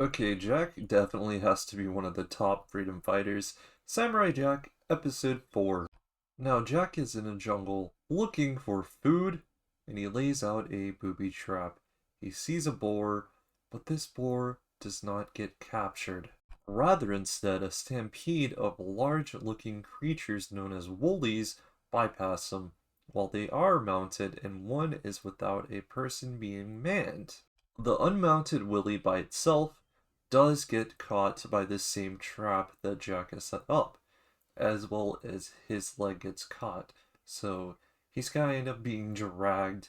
Okay, Jack definitely has to be one of the top freedom fighters. Samurai Jack, Episode 4. Now, Jack is in a jungle looking for food, and he lays out a booby trap. He sees a boar, but this boar does not get captured. Rather, instead, a stampede of large-looking creatures known as woolies bypass him, while they are mounted and one is without a person being manned. The unmounted Willy by itself does get caught by this same trap that Jack has set up, as well as his leg gets caught. So he's kind of being dragged.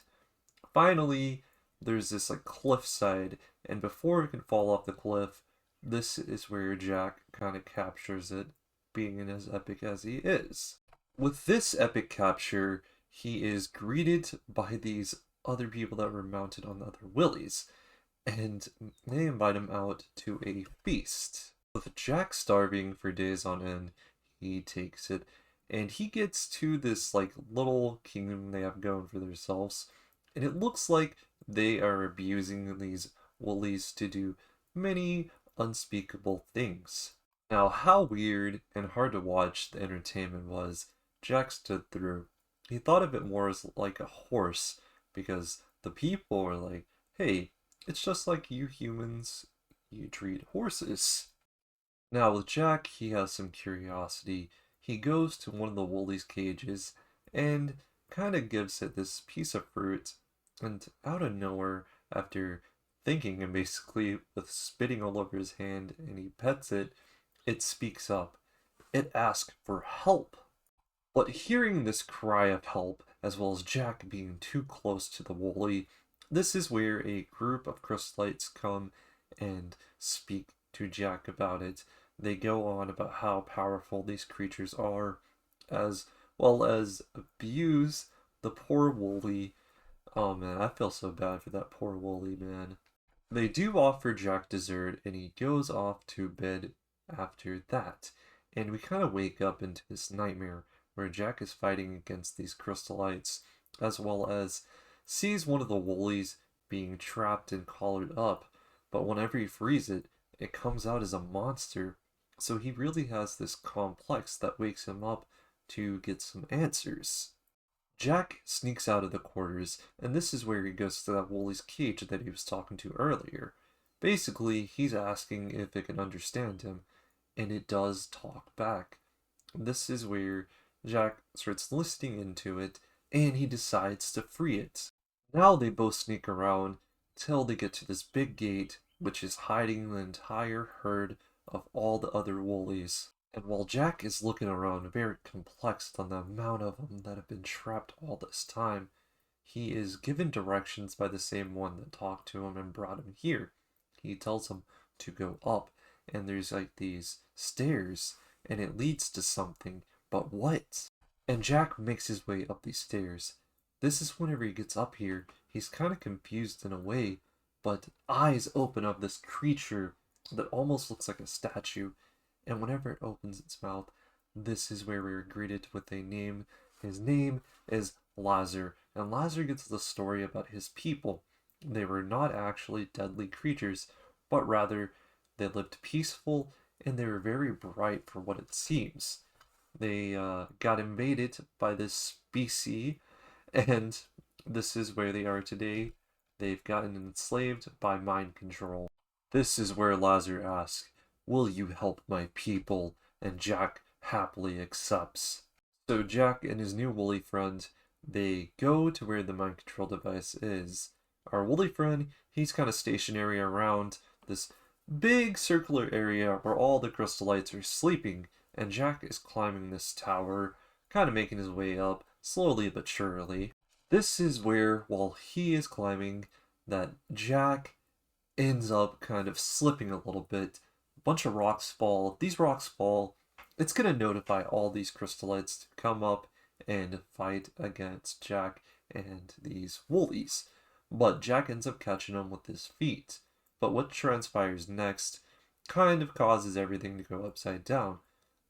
Finally, there's this like cliffside, and before it can fall off the cliff, this is where Jack kind of captures it, being as epic as he is. With this epic capture, he is greeted by these other people that were mounted on the other Willies, and they invite him out to a feast. With Jack starving for days on end, he takes it, and he gets to this like little kingdom they have going for themselves, and it looks like they are abusing these woolies to do many unspeakable things. Now, how weird and hard to watch the entertainment was, Jack stood through. He thought of it more as like a horse, because the people were like, hey, it's just like you humans, you treat horses. Now, with Jack, he has some curiosity. He goes to one of the woolies' cages and kind of gives it this piece of fruit. And out of nowhere, after thinking and basically with spitting all over his hand, and he pets it, it speaks up. It asks for help. But hearing this cry of help, as well as Jack being too close to the woolly, this is where a group of Crystalites come and speak to Jack about it. They go on about how powerful these creatures are, as well as abuse the poor woolly. Oh man, I feel so bad for that poor woolly man. They do offer Jack dessert, and he goes off to bed after that. And we kind of wake up into this nightmare where Jack is fighting against these crystalites, as well as sees one of the woolies being trapped and collared up. But whenever he frees it, it comes out as a monster. So he really has this complex that wakes him up to get some answers. Jack sneaks out of the quarters, and this is where he goes to that woolly's cage that he was talking to earlier. Basically, he's asking if it can understand him, and it does talk back. This is where Jack starts listening into it, and he decides to free it. Now they both sneak around till they get to this big gate, which is hiding the entire herd of all the other woolies. And while Jack is looking around, very complexed on the amount of them that have been trapped all this time, he is given directions by the same one that talked to him and brought him here. He tells him to go up, and there's like these stairs, and it leads to something, but what? And Jack makes his way up these stairs. This is whenever he gets up here, he's kind of confused in a way, but eyes open up this creature that almost looks like a statue, and whenever it opens its mouth, this is where we are greeted with a name. His name is Lazar, and Lazar gets the story about his people. They were not actually deadly creatures, but rather they lived peaceful and they were very bright for what it seems. They got invaded by this species, and this is where they are today. They've gotten enslaved by mind control. This is where Lazar asks, will you help my people? And Jack happily accepts. So Jack and his new woolly friend, they go to where the mind control device is. Our woolly friend, he's kind of stationary around this big circular area where all the crystalites are sleeping, and Jack is climbing this tower, kind of making his way up, slowly but surely. This is where, while he is climbing, that Jack ends up kind of slipping a little bit. A bunch of rocks fall. If these rocks fall, it's going to notify all these crystalites to come up and fight against Jack and these woolies. But Jack ends up catching them with his feet. But what transpires next kind of causes everything to go upside down.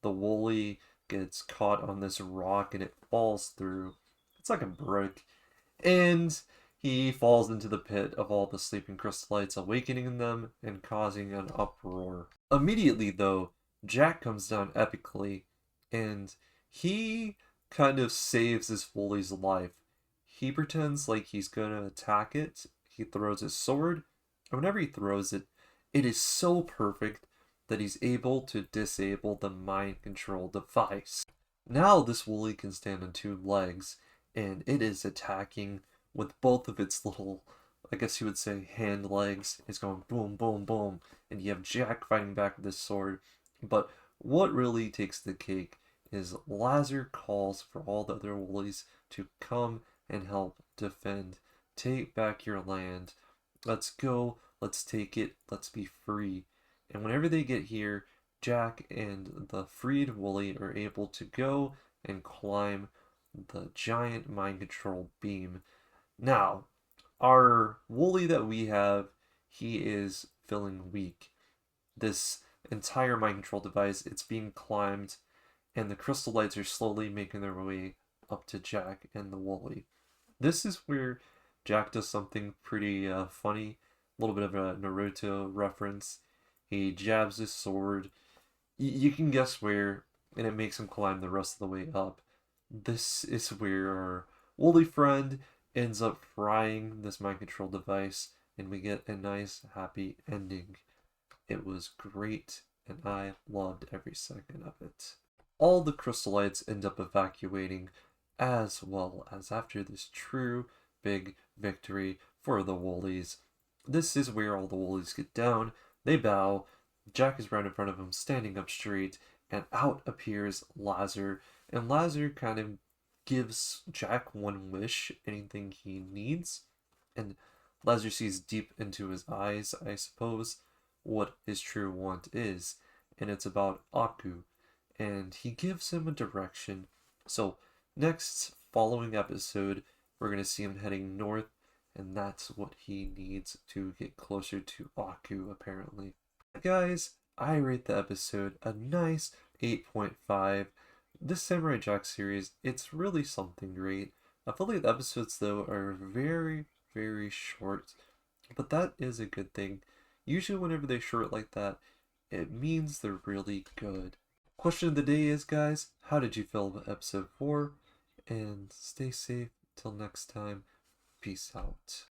The woolly gets caught on this rock and it falls through. It's like a brick. And He falls into the pit of all the sleeping crystallites, awakening them and causing an uproar. Immediately, though, Jack comes down epically, and he kind of saves this Woolly's life. He pretends like he's gonna attack it. He throws his sword, and whenever he throws it, it is so perfect that he's able to disable the mind control device. Now this Woolly can stand on two legs, and it is attacking with both of its little, I guess you would say, hand legs. It's going boom, boom, boom, and you have Jack fighting back with his sword. But what really takes the cake is Lazar calls for all the other Woolies to come and help defend. Take back your land. Let's go. Let's take it. Let's be free. And whenever they get here, Jack and the freed Woolly are able to go and climb the giant mind control beam. Now, our Woolly that we have, he is feeling weak. This entire mind control device, it's being climbed, and the crystal lights are slowly making their way up to Jack and the Woolly. This is where Jack does something pretty funny, a little bit of a Naruto reference. He jabs his sword. You can guess where, and it makes him climb the rest of the way up. This is where our Woolly friend ends up frying this mind control device, and we get a nice, happy ending. It was great, and I loved every second of it. All the crystallites end up evacuating, as well as after this true big victory for the Woolies. This is where all the Woolies get down, they bow, Jack is right in front of him, standing up straight, and out appears Lazar, and Lazar kind of gives Jack one wish, anything he needs, and Lazar sees deep into his eyes, I suppose, what his true want is, and it's about Aku, and he gives him a direction. So, next following episode, we're going to see him heading north, and that's what he needs to get closer to Aku, apparently. Guys, I rate the episode a nice 8.5. This Samurai Jack series, it's really something great. I feel like the episodes, though, are very, very short, but that is a good thing. Usually whenever they're short like that, it means they're really good. Question of the day is, guys, how did you feel about episode 4? And stay safe till next time. Peace out.